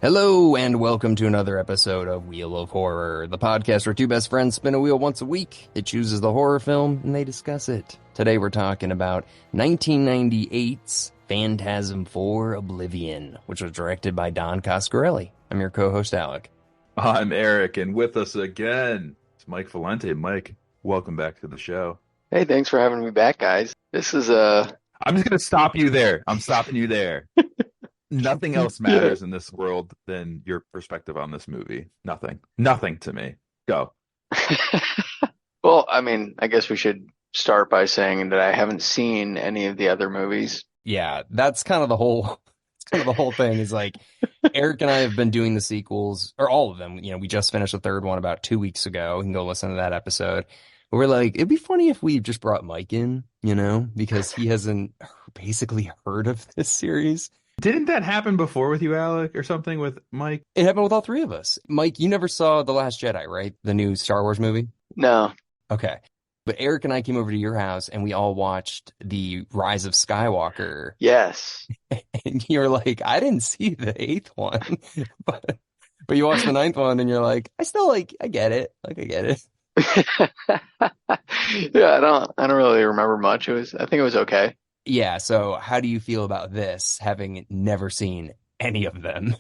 Hello, and welcome to another episode of Wheel of Horror, the podcast where two best friends spin a wheel once a week. It chooses the horror film, and they discuss it. Today we're talking about 1998's Phantasm 4 Oblivion, which was directed by Don Coscarelli. I'm your co-host, Alec. I'm Eric, and with us again, it's Mike Valente. Mike, welcome back to the show. Hey, thanks for having me back, guys. This is I'm just going to stop you there. I'm stopping you there. Nothing else matters in this world than your perspective on this movie. Nothing. Nothing to me. Go. Well, I mean, I guess we should start by saying that I haven't seen any of the other movies. Yeah, that's kind of the whole thing is like Eric and I have been doing the sequels, or all of them. You know, we just finished the third one about 2 weeks ago. You can go listen to that episode. But we're like, it'd be funny if we just brought Mike in, because he hasn't basically heard of this series. Didn't that happen before with you, Alec, or something with Mike? It happened with all three of us. Mike, you never saw The Last Jedi, right? The new Star Wars movie? No. Okay. But Eric and I came over to your house and we all watched The Rise of Skywalker. Yes. And you're like, I didn't see the eighth one. But you watched the ninth one and you're like, I get it. I get it. Yeah, I don't really remember much. I think it was okay. Yeah, so how do you feel about this, having never seen any of them?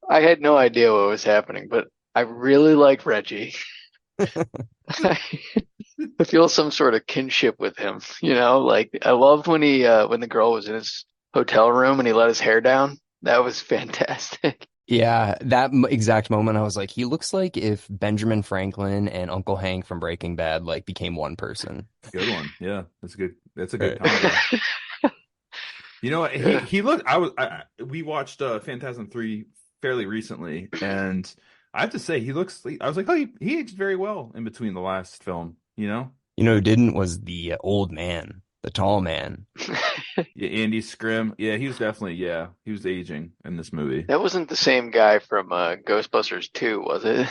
I had no idea what was happening, but I really like Reggie. I feel some sort of kinship with him, like I loved when when the girl was in his hotel room and he let his hair down. That was fantastic. Yeah, that exact moment, I was like, he looks like if Benjamin Franklin and Uncle Hank from Breaking Bad became one person. Good one. Yeah, that's good. That's a Right. good combo. You know what? He looked. We watched Phantasm 3 fairly recently, and I have to say, he looks. I was like, oh, he aged very well in between the last film. You know? You know who didn't was the old man, the tall man. Yeah, Andy Scrim. Yeah, he was definitely. Yeah, he was aging in this movie. That wasn't the same guy from Ghostbusters 2, was it?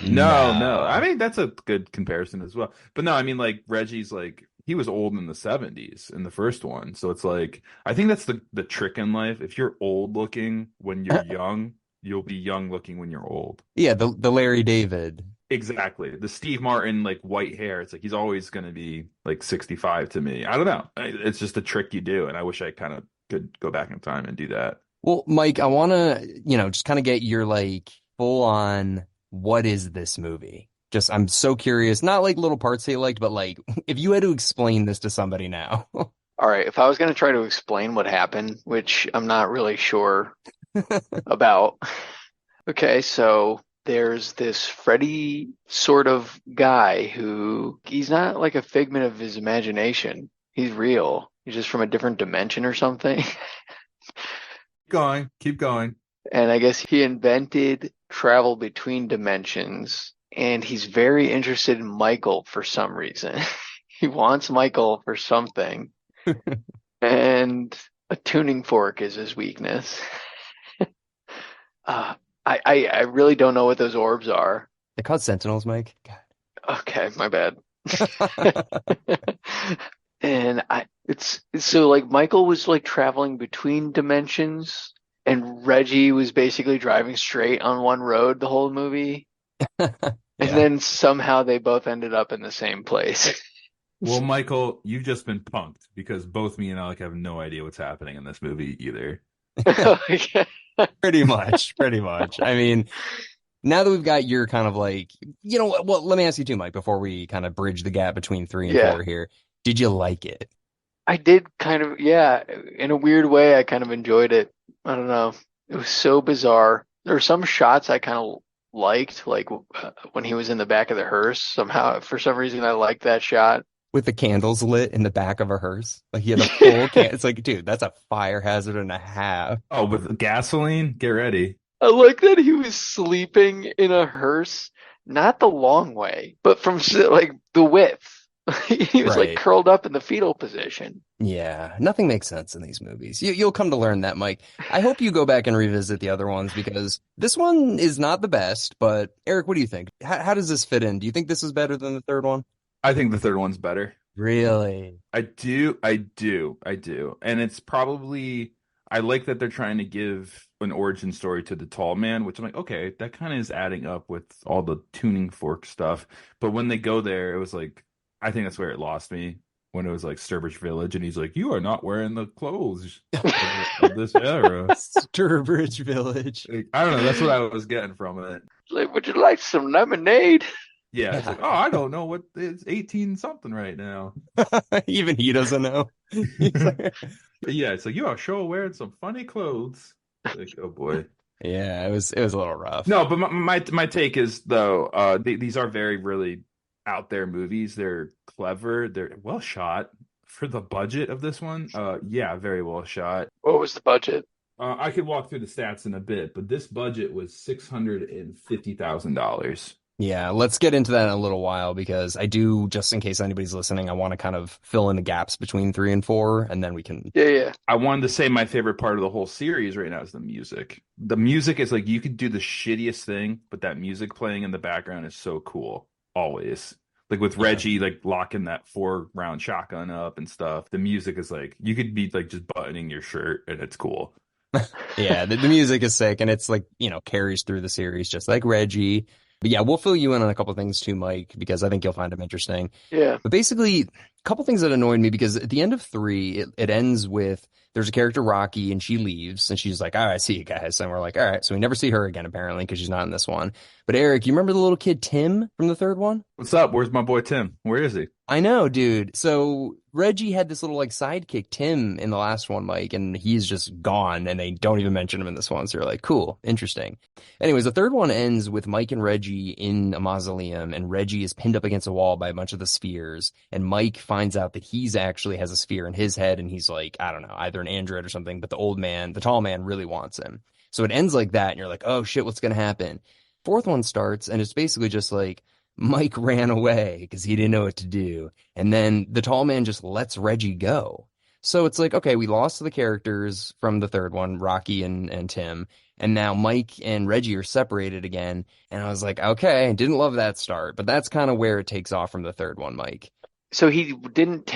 No. I mean, that's a good comparison as well. But no, I mean, like Reggie's like he was old in the 70s in the first one, so it's like I think that's the trick in life. If you're old looking when you're young, you'll be young looking when you're old. Yeah, the Larry David. Exactly. The Steve Martin, like white hair. It's like he's always going to be like 65 to me. I don't know. It's just a trick you do. And I wish I kind of could go back in time and do that. Well, Mike, I want to, just kind of get your full on, what is this movie? Just, I'm so curious, not like little parts that you liked, but if you had to explain this to somebody now. All right, if I was going to try to explain what happened, which I'm not really sure about. Okay, so there's this Freddy sort of guy who he's not like a figment of his imagination. He's real. He's just from a different dimension or something. Keep going. And I guess he invented travel between dimensions, and he's very interested in Michael for some reason. He wants Michael for something, and a tuning fork is his weakness. I really don't know what those orbs are. They're called Sentinels, Mike. God. Okay, my bad. And it's so like Michael was like traveling between dimensions, and Reggie was basically driving straight on one road the whole movie. And then somehow they both ended up in the same place. Well, Michael, you've just been punked because both me and Alec have no idea what's happening in this movie either. Pretty much. I mean, now that we've got your kind of well, let me ask you too, Mike, before we kind of bridge the gap between 3 and 4 here. Did you like it? I did kind of, yeah. In a weird way, I kind of enjoyed it. I don't know. It was so bizarre. There were some shots I kind of liked, like when he was in the back of the hearse. Somehow, for some reason, I liked that shot. With the candles lit in the back of a hearse. Like he had a full can. It's like, dude, that's a fire hazard and a half. Oh, with gasoline? Get ready. I like that he was sleeping in a hearse, not the long way, but from like the width. He was like curled up in the fetal position. Yeah, nothing makes sense in these movies. You'll come to learn that, Mike. I hope you go back and revisit the other ones because this one is not the best. But Eric, what do you think? How does this fit in? Do you think this is better than the third one? I think the third one's better. Really? I do. And it's probably, I like that they're trying to give an origin story to the tall man, which I'm like, okay, that kind of is adding up with all the tuning fork stuff. But when they go there, it was like, I think that's where it lost me when it was like Sturbridge Village, and he's like, "You are not wearing the clothes of this era." Sturbridge Village. Like, I don't know. That's what I was getting from it. Like, would you like some lemonade? Yeah, it's like, oh, I don't know what it's 18 something right now. Even he doesn't know. He's like, Yeah, it's like you are sure wearing some funny clothes. Like, oh boy. yeah, it was a little rough. No, but my take is though, these are very really out there movies. They're clever. They're well shot for the budget of this one. Yeah, very well shot. What was the budget? I could walk through the stats in a bit, but this budget was $650,000. Yeah, let's get into that in a little while because I do, just in case anybody's listening, I want to kind of fill in the gaps between 3 and 4, and then we can. Yeah. I wanted to say my favorite part of the whole series right now is the music. The music is like you could do the shittiest thing, but that music playing in the background is so cool. Always. Like with Reggie, like locking that 4-round shotgun up and stuff. The music is like you could be like just buttoning your shirt and it's cool. Yeah, the music is sick, and it's like, carries through the series just like Reggie. But yeah, we'll fill you in on a couple things too, Mike, because I think you'll find them interesting. Yeah. But basically, a couple things that annoyed me because at the end of 3, it ends with there's a character, Rocky, and she leaves, and she's like, all right, see you guys. And we're like, all right. So we never see her again, apparently, because she's not in this one. But Eric, you remember the little kid, Tim, from the third one? What's up? Where's my boy Tim? Where is he? I know, dude. So Reggie had this little like sidekick, Tim, in the last one, Mike, and he's just gone, and they don't even mention him in this one. So you're like, cool, interesting. Anyways, the third one ends with Mike and Reggie in a mausoleum, and Reggie is pinned up against a wall by a bunch of the spheres, and Mike finds out that he's actually has a sphere in his head, and he's like, I don't know, either an android or something, but the tall man really wants him. So it ends like that, and you're like, oh shit, what's gonna happen? Fourth one starts, and it's basically just like, Mike ran away because he didn't know what to do. And then the tall man just lets Reggie go. So it's like, okay, we lost the characters from the third one, Rocky and Tim. And now Mike and Reggie are separated again. And I was like, okay, I didn't love that start, but that's kind of where it takes off from the third one, Mike. So he didn't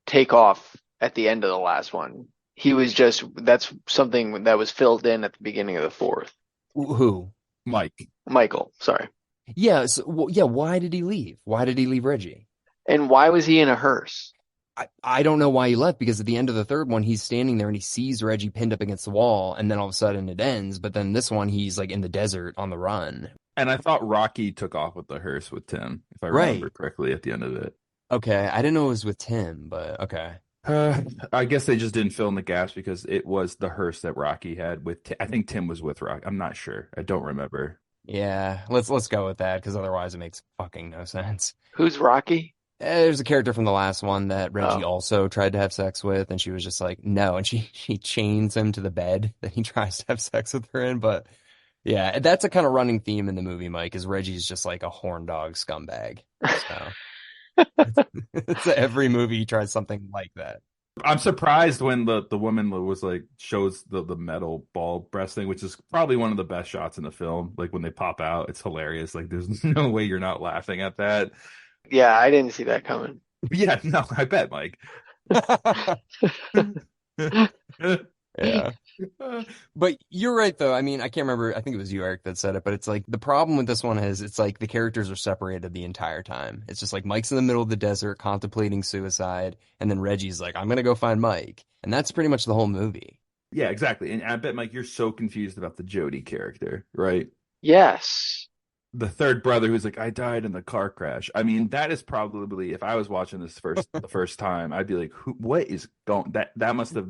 take off at the end of the last one. He was that's something that was filled in at the beginning of the fourth. Who? Michael, sorry. Yeah, yeah, why did he leave? Why did he leave Reggie? And why was he in a hearse? I don't know why he left, because at the end of the third one, he's standing there and he sees Reggie pinned up against the wall, and then all of a sudden it ends. But then this one, he's like in the desert on the run. And I thought Rocky took off with the hearse with Tim, if I remember correctly at the end of it. Okay, I didn't know it was with Tim, but okay. I guess they just didn't fill in the gaps because it was the hearse that Rocky had with I think Tim was with Rocky. I'm not sure. I don't remember. Yeah, let's go with that, because otherwise it makes fucking no sense. Who's Rocky? There's a character from the last one that Reggie also tried to have sex with, and she was just like, no, and she chains him to the bed that he tries to have sex with her in. But yeah, that's a kind of running theme in the movie, Mike, is Reggie's just like a horn dog scumbag. So it's every movie he tries something like that. I'm surprised when the woman was like shows the metal ball breast thing, which is probably one of the best shots in the film. Like when they pop out, it's hilarious. Like there's no way you're not laughing at that. Yeah, I didn't see that coming. Yeah, no, I bet, Mike. Yeah. But you're right, though. I mean, I can't remember. I think it was you, Eric, that said it. But it's like the problem with this one is it's like the characters are separated the entire time. It's just like Mike's in the middle of the desert contemplating suicide. And then Reggie's like, I'm going to go find Mike. And that's pretty much the whole movie. Yeah, exactly. And I bet, Mike, you're so confused about the Jody character, right? Yes. The third brother who's like, I died in the car crash. I mean, that is probably, if I was watching this the first time, I'd be like, what is going, that must have.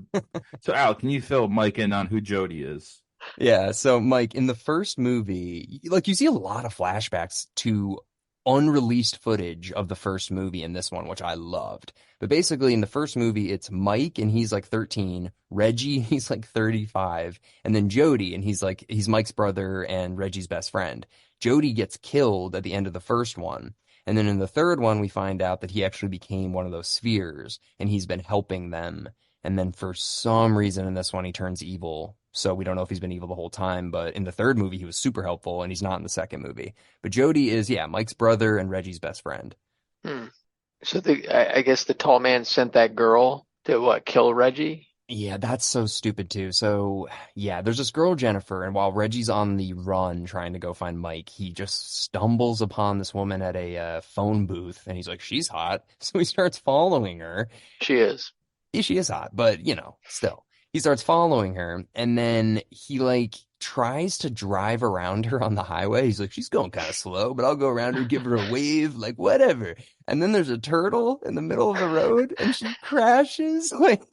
So Al, can you fill Mike in on who Jody is? Yeah. So Mike, in the first movie, like you see a lot of flashbacks to unreleased footage of the first movie in this one, which I loved. But basically in the first movie, it's Mike and he's like 13, Reggie, he's like 35, and then Jody, and he's Mike's brother and Reggie's best friend. Jody gets killed at the end of the first one. And then in the third one, we find out that he actually became one of those spheres and he's been helping them. And then for some reason in this one, he turns evil. So we don't know if he's been evil the whole time, but in the third movie, he was super helpful and he's not in the second movie. But Jody is, yeah, Mike's brother and Reggie's best friend. So I guess the tall man sent that girl to kill Reggie? Yeah, that's so stupid too. So, yeah, there's this girl, Jennifer, and while Reggie's on the run trying to go find Mike, he just stumbles upon this woman at a phone booth and he's like, she's hot. So he starts following her. She is. Yeah, she is hot, but still. He starts following her and then he like tries to drive around her on the highway. He's like, she's going kind of slow, but I'll go around her, give her a wave, like whatever. And then there's a turtle in the middle of the road and she crashes like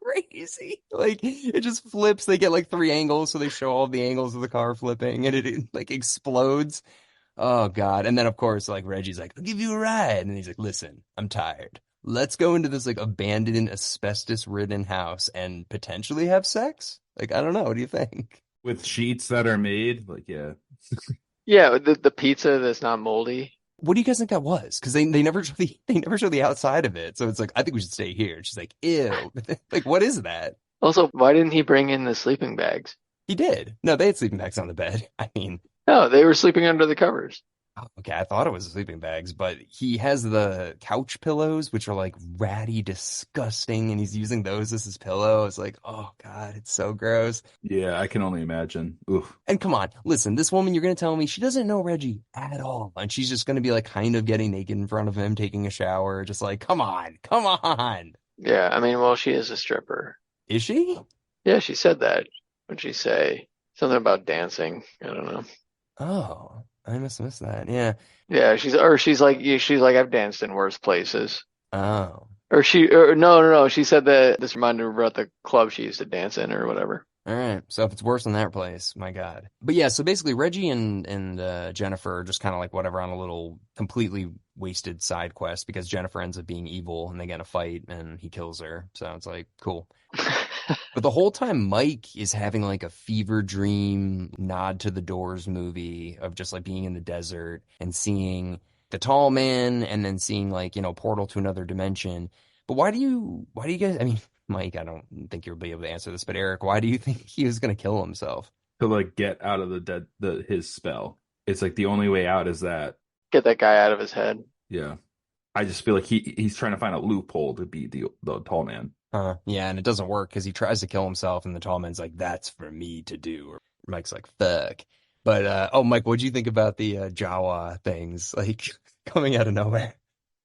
crazy. Like it just flips. They get like three angles, so they show all the angles of the car flipping and it like explodes. Oh God. And then of course, like Reggie's like, I'll give you a ride. And he's like, listen, I'm tired. Let's go into this like abandoned, asbestos-ridden house and potentially have sex. Like, I don't know. What do you think? With sheets that are made, like, yeah. Yeah, the pizza that's not moldy. What do you guys think that was? Because they never show they never show the outside of it. So it's like, I think we should stay here. She's like, ew. Like, what is that? Also, why didn't he bring in the sleeping bags? He did. No, they had sleeping bags on the bed. I mean, No, they were sleeping under the covers. oh, okay, I thought it was sleeping bags, but he has the couch pillows, which are like ratty, disgusting, and he's using those as his pillow. It's like, oh God, it's so gross. Yeah, I can only imagine. Oof. And come on, listen, this woman, you're gonna tell me she doesn't know Reggie at all, and she's just gonna be like kind of getting naked in front of him, taking a shower, just like, come on, come on. Yeah, I mean, well, she is a stripper. Is she? Yeah, she said that. What'd she say? Something about dancing. I don't know. Oh, I must have missed that. Yeah. Yeah, she's like I've danced in worse places. Oh. Or no. She said that this reminded her about the club she used to dance in or whatever. All right. So if it's worse than that place, my God. But yeah, so basically Reggie and Jennifer are just kind of like whatever on a little completely wasted side quest because Jennifer ends up being evil and they get in a fight and he kills her. So it's like, cool. But the whole time Mike is having like a fever dream nod to the Doors movie of just like being in the desert and seeing the tall man and then seeing like, portal to another dimension. But why do you guys, I mean, Mike, I don't think you'll be able to answer this, but Eric, why do you think he was going to kill himself? To like get out of his spell. It's like the only way out is that. Get that guy out of his head. Yeah. I just feel like he's trying to find a loophole to beat the tall man. Yeah, and it doesn't work because he tries to kill himself and the tall man's like, that's for me to do. Or Mike's like, fuck. But, Mike, what'd you think about the Jawa things, like, coming out of nowhere?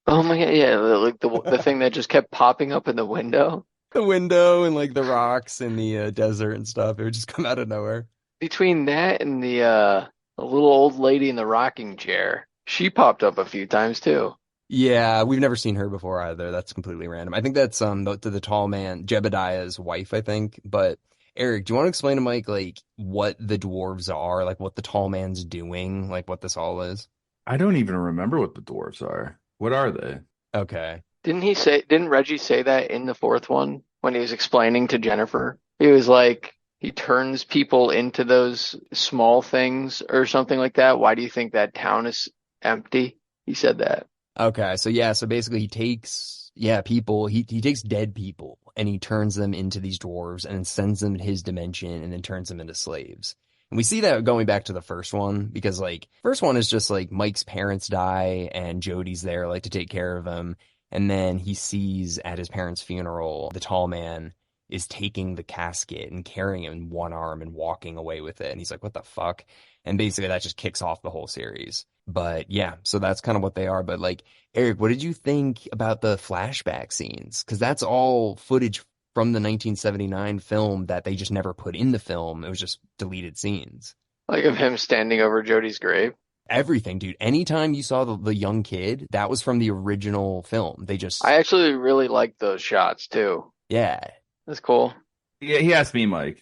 Oh my God, yeah, like the thing that just kept popping up in the window. The window and, like, the rocks and the desert and stuff. It would just come out of nowhere. Between that and the little old lady in the rocking chair, she popped up a few times too. Yeah, we've never seen her before either. That's completely random. I think that's the tall man, Jebediah's wife, I think. But Eric, do you want to explain to Mike like what the dwarves are, like what the tall man's doing, like what this all is? I don't even remember what the dwarves are. What are they? Okay. Didn't Reggie say that in the fourth one when he was explaining to Jennifer? He was like, he turns people into those small things or something like that. Why do you think that town is empty? He said that. Okay, so yeah, so basically he takes people, he takes dead people and he turns them into these dwarves and then sends them to his dimension and then turns them into slaves. And we see that going back to the first one because like first one is just like Mike's parents die and Jody's there like to take care of him. And then he sees at his parents' funeral the tall man is taking the casket and carrying it in one arm and walking away with it. And he's like, what the fuck? And basically that just kicks off the whole series. But yeah, so that's kind of what they are. But like, Eric, what did you think about the flashback scenes? Because that's all footage from the 1979 film that they just never put in the film. It was just deleted scenes. Like of him standing over Jody's grave. Everything, dude. Anytime you saw the young kid, that was from the original film. I actually really liked those shots too. Yeah. That's cool. Yeah, he asked me, Mike.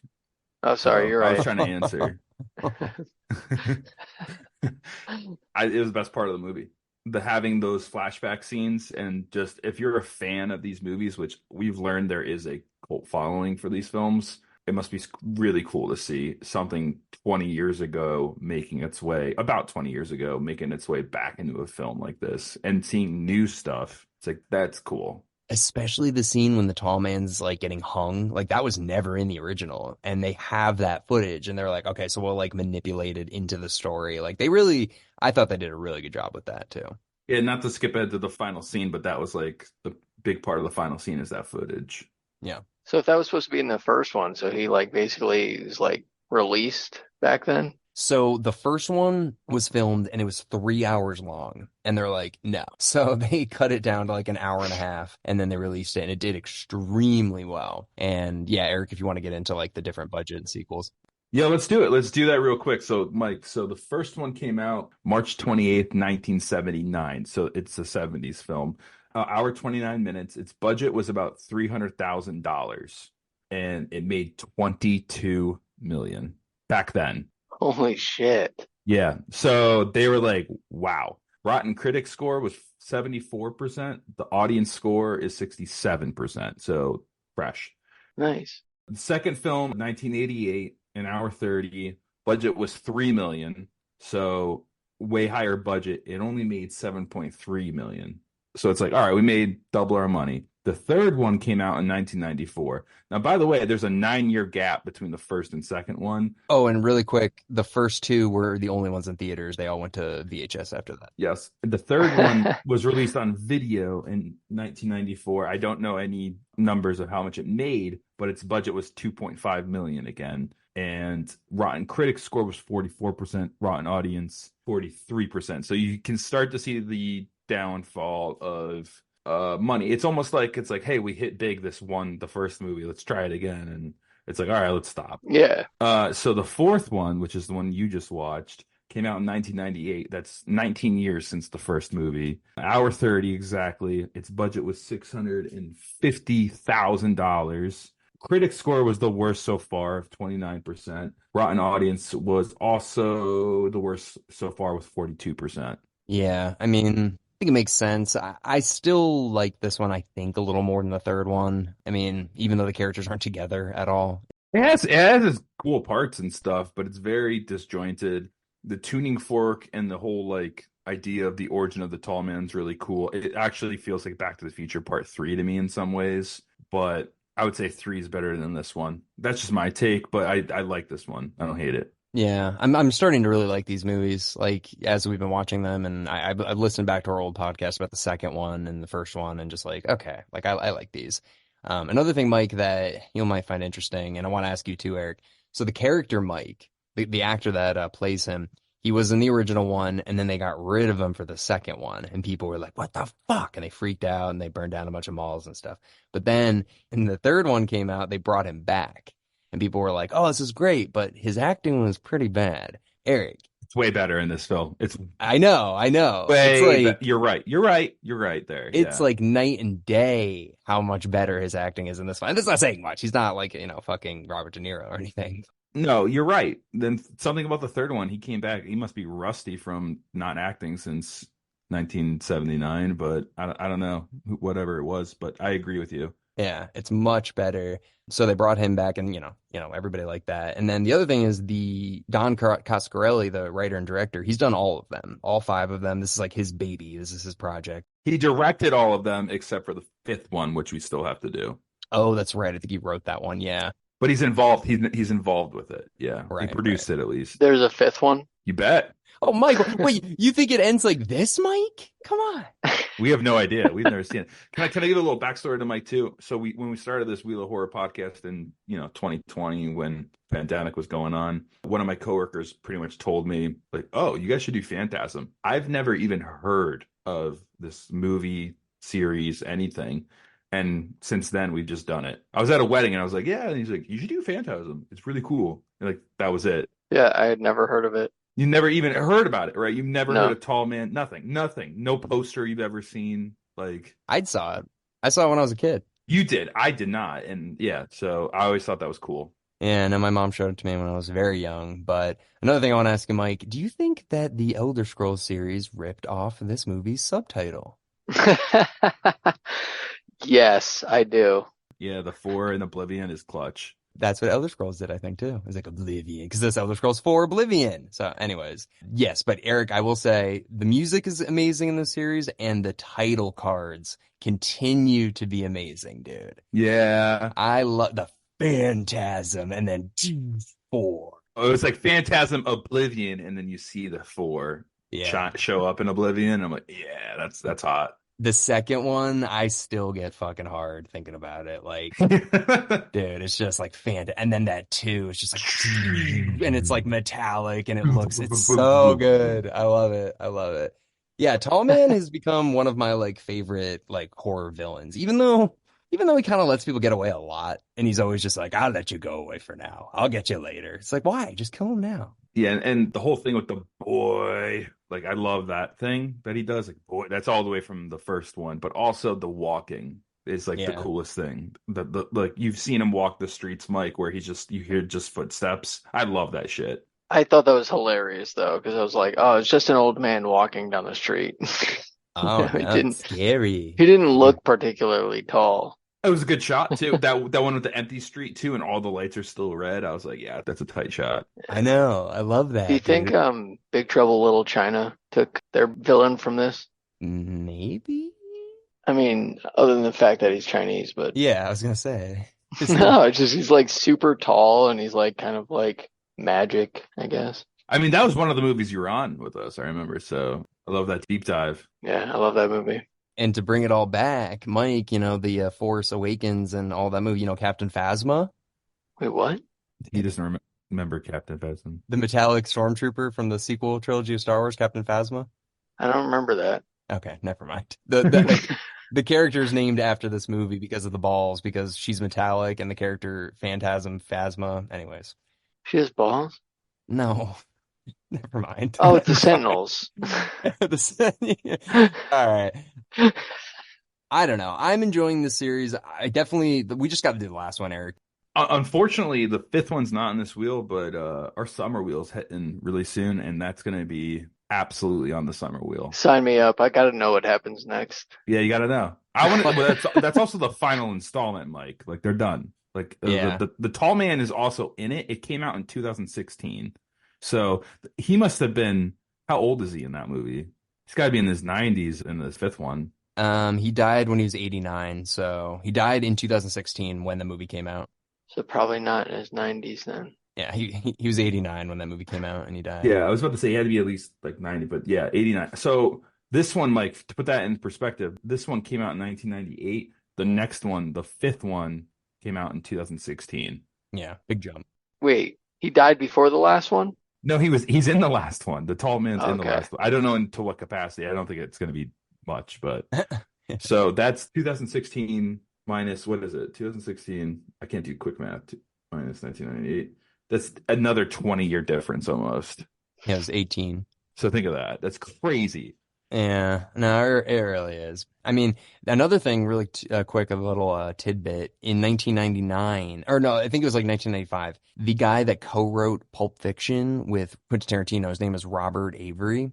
Oh, sorry, you're I right. was trying to answer. It was the best part of the movie. Having those flashback scenes, and just if you're a fan of these movies, which we've learned there is a cult following for these films, it must be really cool to see something 20 years ago about 20 years ago, making its way back into a film like this and seeing new stuff. It's like, that's cool. Especially the scene when the tall man's like getting hung, like that was never in the original, and they have that footage, and they're like, okay, so we'll like manipulate it into the story. Like I thought they did a really good job with that too. Yeah, not to skip ahead to the final scene, but that was like the big part of the final scene is that footage. Yeah. So if that was supposed to be in the first one, so he like basically was like released back then? So the first one was filmed and it was 3 hours long. And they're like, no. So they cut it down to like an hour and a half and then they released it and it did extremely well. And yeah, Eric, if you want to get into like the different budget sequels. Yeah, let's do it. Let's do that real quick. So, Mike, so the first one came out March 28th, 1979. So it's a 70s film. Hour 29 minutes. Its budget was about $300,000 and it made 22 million back then. Holy shit. Yeah. So they were like, wow. Rotten Critics score was 74%. The audience score is 67%. So fresh. Nice. The second film, 1988, an hour 30, budget was 3 million. So way higher budget. It only made 7.3 million. So it's like, all right, we made double our money. The third one came out in 1994. Now, by the way, there's a 9-year gap between the first and second one. Oh, and really quick, the first two were the only ones in theaters. They all went to VHS after that. Yes. The third one was released on video in 1994. I don't know any numbers of how much it made, but its budget was 2.5 million again. And Rotten Critics score was 44%, Rotten Audience 43%. So you can start to see the downfall of money. It's almost like hey, we hit big the first movie, let's try it again, and it's like, all right, let's stop. Yeah. So the fourth one, which is the one you just watched, came out in 1998. That's 19 years since the first movie. Hour 30 exactly. Its budget was $650,000. Critic score was the worst so far of 29%. Rotten Audience was also the worst so far with 42%. Yeah, I mean, I think it makes sense. I still like this one, I think, a little more than the third one. I mean, even though the characters aren't together at all. It has its cool parts and stuff, but it's very disjointed. The tuning fork and the whole like idea of the origin of the tall man's really cool. It actually feels like Back to the Future Part 3 to me in some ways, but I would say 3 is better than this one. That's just my take, but I like this one. I don't hate it. Yeah, I'm starting to really like these movies, like as we've been watching them, and I've listened back to our old podcast about the second one and the first one, and just like, okay, like I like these. Another thing, Mike, that you might find interesting, and I want to ask you too, Eric. So the character Mike, the actor that plays him, he was in the original one, and then they got rid of him for the second one, and people were like, "What the fuck?" And they freaked out, and they burned down a bunch of malls and stuff. But then, when the third one came out, they brought him back. And people were like, "Oh, this is great," but his acting was pretty bad. Eric, It's way better in this film. It's I know. way It's like you're right. You're right there. it's Yeah. like night and day how much better his acting is in this one. And that's not saying much. He's not like, fucking Robert De Niro or anything. No, you're right. Then something about the third one, he came back. He must be rusty from not acting since 1979, but I don't know, whatever it was, but I agree with you. Yeah, it's much better. So they brought him back, and everybody liked that. And then the other thing is the Don Coscarelli, the writer and director. He's done all of them, all 5 of them. This is like his baby. This is his project. He directed all of them except for the 5th one, which we still have to do. Oh, that's right. I think he wrote that one. Yeah. But he's involved. He's involved with it. Yeah, Right, he produced it at least. There's a fifth one. You bet. Oh, Michael, wait, you think it ends like this, Mike? Come on. We have no idea. We've never seen it. Can I give a little backstory to Mike too? So when we started this Wheel of Horror podcast in 2020 when pandemic was going on, one of my coworkers pretty much told me like, "Oh, you guys should do Phantasm." I've never even heard of this movie series, anything. And since then, we've just done it. I was at a wedding and I was like, "Yeah," and he's like, "You should do Phantasm. It's really cool." And like that was it. Yeah, I had never heard of it. You never even heard about it, right? You've never No. heard of Tall Man. Nothing. No poster you've ever seen. Like I saw it. I saw it when I was a kid. you did. I did not. And yeah, so I always thought that was cool. Yeah, and then my mom showed it to me when I was very young. But another thing I want to ask you, Mike, do you think that the Elder Scrolls series ripped off this movie's subtitle? Yes, I do. Yeah, the 4 in Oblivion is clutch. That's what Elder Scrolls did, I think, too. It was like Oblivion, because this Elder Scrolls 4 Oblivion. So anyways, yes, but Eric, I will say the music is amazing in this series, and the title cards continue to be amazing, dude. Yeah. I love the Phantasm, and then 4. Oh, it's like Phantasm Oblivion, and then you see the 4 Yeah. show up in Oblivion. I'm like, yeah, that's hot. The second one, I still get fucking hard thinking about it. Like, dude, it's just like and then that two, it's just like, and it's like metallic and it's so good. I love it. I love it. Yeah, Tall Man has become one of my like favorite like horror villains, even though he kind of lets people get away a lot and he's always just like, I'll let you go away for now. I'll get you later. It's like, why? Just kill him now. Yeah, and the whole thing with the boy, like I love that thing that he does. Like boy, that's all the way from the first one, but also the walking is like the Yeah. coolest thing. The like you've seen him walk the streets, Mike, where you hear just footsteps. I love that shit. I thought that was hilarious though, because I was like, oh, it's just an old man walking down the street. Oh He no, it's didn't scary. he didn't look particularly tall. It was a good shot too. That one with the empty street too, and all the lights are still red. I was like, yeah, that's a tight shot. I know. I love Do you that, think dude. Big Trouble Little China took their villain from this? Maybe? I mean, other than the fact that he's Chinese, but Yeah, I was gonna say. no, it's just he's like super tall and he's like kind of like magic, I guess. I mean, that was one of the movies you were on with us. I remember. So I love that deep dive. Yeah, I love that movie. And to bring it all back, Mike, the Force Awakens and all that movie, Captain Phasma, Wait, what? He doesn't remember Captain Phantasm. the metallic stormtrooper from the sequel trilogy of Star Wars, Captain Phasma. I don't remember that. Okay, never mind. The character is named after this movie because of the balls, because she's metallic, and the character Phantasm, Phasma. Anyways, She has balls? no, never mind. Oh, it's the Sentinels. All right. I don't know. I'm enjoying this series. We just got to do the last one, Eric. Unfortunately, the fifth one's not in this wheel, but our summer wheel's hitting really soon, and that's going to be absolutely on the summer wheel. Sign me up. I gotta know what happens next. Yeah, you got to know. I want to. But that's also the final installment, Mike. Like they're done. Like Yeah. the Tall Man is also in it. It came out in 2016, so he must have been. How old is he in that movie? He's got to be in his 90s in the fifth one. He died when he was 89, so he died in 2016 when the movie came out. So probably not in his 90s then. Yeah, he was 89 when that movie came out and he died. Yeah, I was about to say he had to be at least like 90, but yeah, 89. So this one, Mike, to put that in perspective, this one came out in 1998. The next one, the fifth one, came out in 2016. Yeah, big jump. Wait, he died before the last one? No, he's in the last one. The Tall Man's in the Okay. last one. I don't know into what capacity. I don't think it's going to be much, but so that's 2016 minus what is it? 2016. I can't do quick math. Minus 1998. That's another 20-year difference almost. Yeah, it was 18. So think of that. That's crazy. Yeah, no, it really is. I mean, another thing, really quick, a little tidbit. In 1999, or no, I think it was like 1995. The guy that co-wrote Pulp Fiction with Quentin Tarantino, his name is Roger Avery.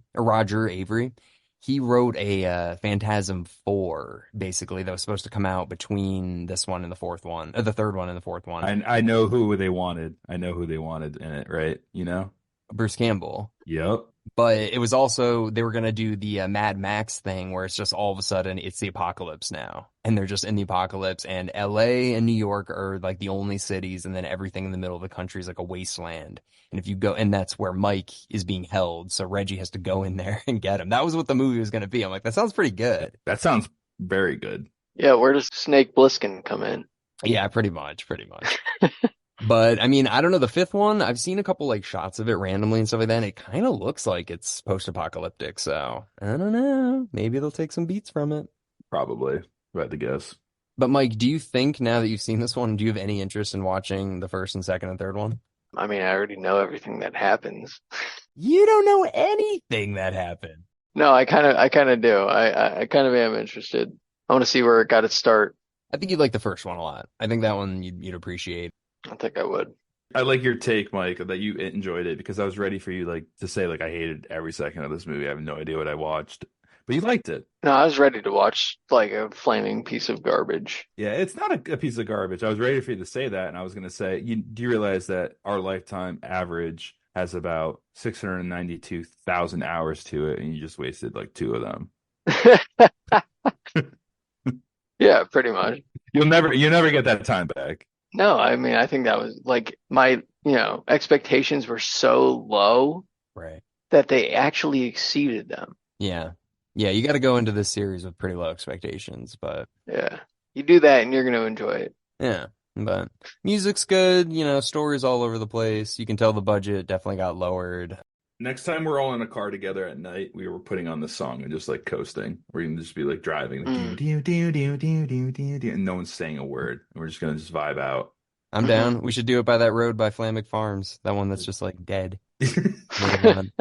He wrote a Phantasm 4, basically, that was supposed to come out between this one and the fourth one, or the third one and the fourth one. I know who they wanted. I know who they wanted in it, right? You know? Bruce Campbell. Yep. But it was also, they were going to do the Mad Max thing where it's just all of a sudden it's the apocalypse now. And they're just in the apocalypse. And LA and New York are like the only cities. And then everything in the middle of the country is like a wasteland. And if you go, and that's where Mike is being held. So Reggie has to go in there and get him. That was what the movie was going to be. I'm like, that sounds pretty good. That sounds very good. Yeah, where does Snake Plissken come in? Yeah, pretty much. But I mean, I don't know. The fifth one, I've seen a couple like shots of it randomly and stuff like that. And it kind of looks like it's post-apocalyptic. So I don't know. Maybe they'll take some beats from it. Probably. If I had to guess. But Mike, do you think now that you've seen this one, do you have any interest in watching the first and second and third one? I mean, I already know everything that happens. You don't know anything that happened. No, I kind of do. I kind of am interested. I want to see where it got its start. I think you'd like the first one a lot. I think that one you'd appreciate. I think I would. I like your take, Mike, that you enjoyed it because I was ready for you like to say like I hated every second of this movie. I have no idea what I watched. But you liked it. No, I was ready to watch like a flaming piece of garbage. Yeah, it's not a piece of garbage. I was ready for you to say that, and I was going to say, do you realize that our lifetime average has about 692,000 hours to it, and you just wasted like 2 of them? Yeah, pretty much. You'll never get that time back. No, I mean, I think that was like my, expectations were so low Right. that they actually exceeded them. Yeah. Yeah, you got to go into this series with pretty low expectations, but Yeah. You do that and you're going to enjoy it. yeah. But music's good, stories all over the place. You can tell the budget definitely got lowered. Next time we're all in a car together at night, we were putting on this song and just like coasting. We're gonna just be like driving, like do Mm. do do do do do do do, and no one's saying a word. And we're just gonna just vibe out. I'm Mhm. down. We should do it by that road by Flammic Farms. That one that's just like dead. Never run.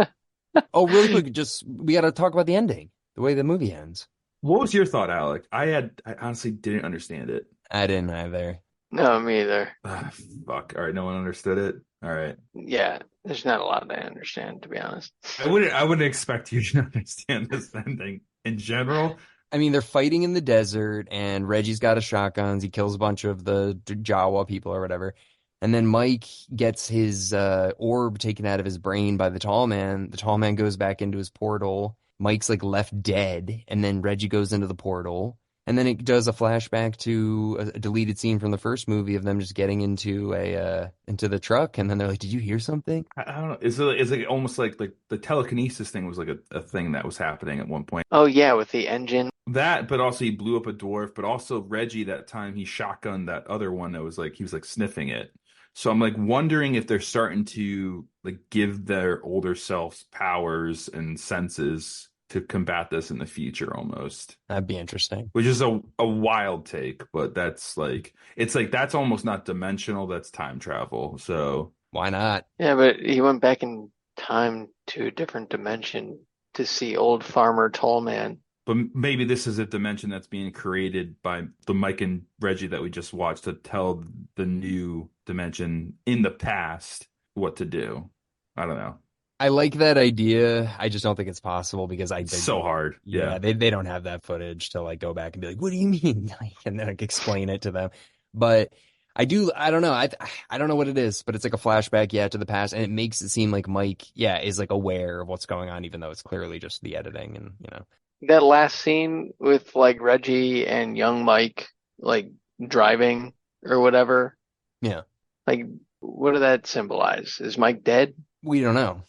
Oh, really quick, we got to talk about the ending, the way the movie ends. What was your thought, Alec? I honestly didn't understand it. I didn't either. No, me either. Ah, fuck. All right, no one understood it. All right. Yeah, there's not a lot I understand, to be honest. I wouldn't expect you to understand this ending in general. I mean, they're fighting in the desert, and Reggie's got a shotgun. He kills a bunch of the Jawa people or whatever. And then Mike gets his orb taken out of his brain by the tall man. The tall man goes back into his portal. Mike's like left dead, and then Reggie goes into the portal. And then it does a flashback to a deleted scene from the first movie of them just getting into the truck, and then they're like, "Did you hear something?" I don't know. Is it almost like the telekinesis thing was like a thing that was happening at one point? Oh, yeah, with the engine. That, but also he blew up a dwarf, but also Reggie that time he shotgunned that other one that was like he was like sniffing it. So I'm like wondering if they're starting to like give their older selves powers and senses to combat this in the future almost. That'd be interesting. Which is a wild take, but that's like it's like that's almost not dimensional, that's time travel. So Why not? Yeah, but he went back in time to a different dimension to see old farmer tall man. but maybe this is a dimension that's being created by the Mike and Reggie that we just watched to tell the new dimension in the past what to do. I don't know. I like that idea. I just don't think it's possible because It's so hard. yeah, Yeah. they don't have that footage to like go back and be like, "What do you mean?" Like, and then like explain it to them. But I don't know. I don't know what it is, but it's like a flashback, yeah, to the past, and it makes it seem like Mike, yeah, is like aware of what's going on, even though it's clearly just the editing and That last scene with like Reggie and young Mike like driving or whatever, yeah, like what did that symbolize? Is Mike dead? we don't know.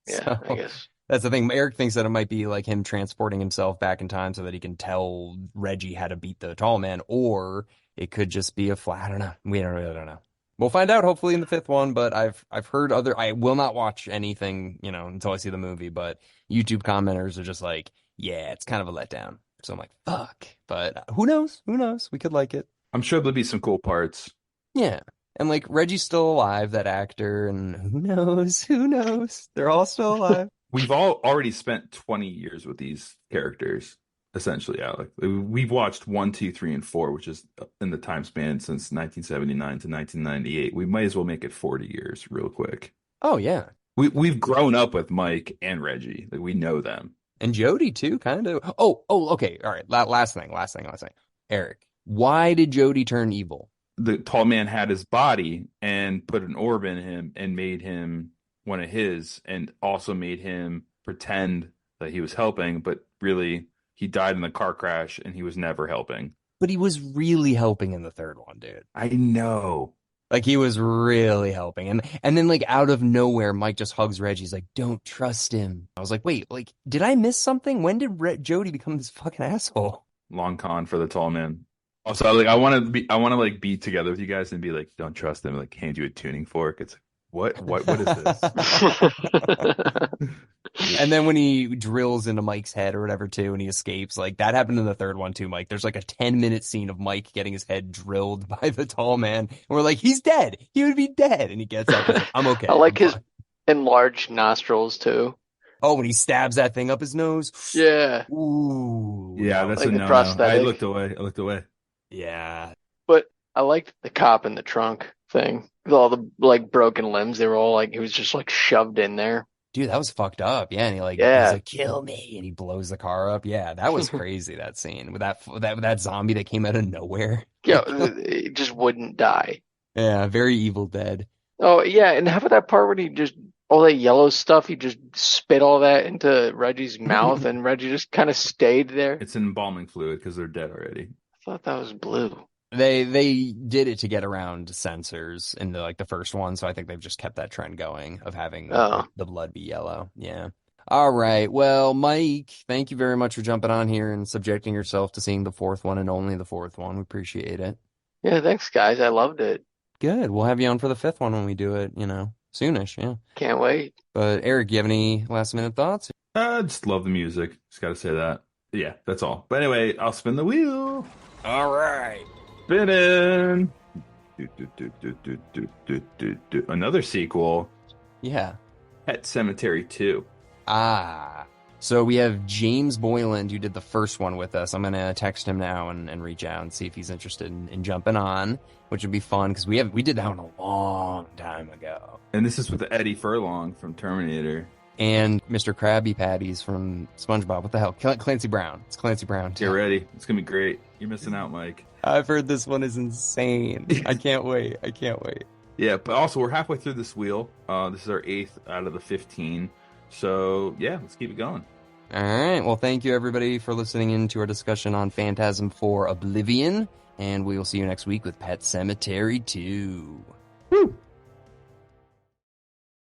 Yeah, I So guess. that's the thing. Eric thinks that it might be like him transporting himself back in time so that he can tell Reggie how to beat the tall man, or it could just be a flat. I don't know. We don't really don't know. We'll find out hopefully in the fifth one, but I've heard other. I will not watch anything, until I see the movie. But YouTube commenters are just like, yeah, it's kind of a letdown. So I'm like, fuck. But who knows? Who knows? We could like it. I'm sure there'll be some cool parts. Yeah. And like Reggie's still alive, that actor, and who knows? Who knows? They're all still alive. We've all already spent 20 years with these characters, essentially, Alec. We've watched 1, 2, 3, and 4, which is in the time span since 1979 to 1998. We might as well make it 40 years real quick. Oh yeah. We've grown up with Mike and Reggie. Like, we know them. And Jody too, kind of. Oh, okay. All right. Last thing. Eric, why did Jody turn evil? The tall man had his body and put an orb in him and made him one of his, and also made him pretend that he was helping, but really he died in the car crash and he was never helping. But he was really helping in the third one, dude. I know. Like he was really helping. And then like out of nowhere, Mike just hugs Reggie. He's like, "Don't trust him." I was like, "Wait, like did I miss something? When did Jody become this fucking asshole?" Long con for the tall man. Also, like I want to like be together with you guys and be like, don't trust them. Like hand you a tuning fork. It's like, what is this? And then when he drills into Mike's head or whatever too, and he escapes, like that happened in the third one too, Mike. There's like a 10-minute scene of Mike getting his head drilled by the tall man. And we're like, he's dead. He would be dead. And he gets up. And he's like, I'm okay. I like I'm his fine. enlarged nostrils too. Oh, when he stabs that thing up his nose. Yeah. Ooh. Yeah, that's Like a the no. prosthetic. I looked away. Yeah. But I liked the cop in the trunk thing with all the like broken limbs. They were all like he was just like shoved in there. Dude, that was fucked up. Yeah, and he's Yeah. like, "Kill me," and he blows the car up. Yeah, that was crazy. That scene with that zombie that came out of nowhere. Yeah, it just wouldn't die. Yeah, very Evil Dead. Oh yeah, and how about that part when he just all that yellow stuff, he just spit all that into Reggie's mouth and Reggie just kind of stayed there. It's embalming fluid because they're dead already. I thought that was blue. They did it to get around censors in the first one, so I think they've just kept that trend going of having Oh. the blood be yellow. Yeah. All right. Well, Mike, thank you very much for jumping on here and subjecting yourself to seeing the fourth one and only the fourth one. We appreciate it. Yeah, thanks, guys. I loved it. Good. We'll have you on for the fifth one when we do it, soonish. Yeah. Can't wait. But Eric, you have any last minute thoughts? Just love the music. Just got to say that. Yeah, that's all. But anyway, I'll spin the wheel. All right. Spinning. Another sequel, Yeah. Pet Cemetery 2. So we have James Boyland who did the first one with us. I'm going to text him now and reach out and see if he's interested in jumping on, which would be fun because we did that one a long time ago. And this is with Eddie Furlong from Terminator. And Mr. Krabby Patties from SpongeBob. What the hell? Clancy Brown. It's Clancy Brown, too. Get ready. It's going to be great. You're missing out, Mike. I've heard this one is insane. I can't wait. Yeah, but also we're halfway through this wheel. This is our 8th out of the 15. So, yeah, let's keep it going. All right. Well, thank you, everybody, for listening in to our discussion on Phantasm 4 Oblivion. And we will see you next week with Pet Cemetery 2. Woo!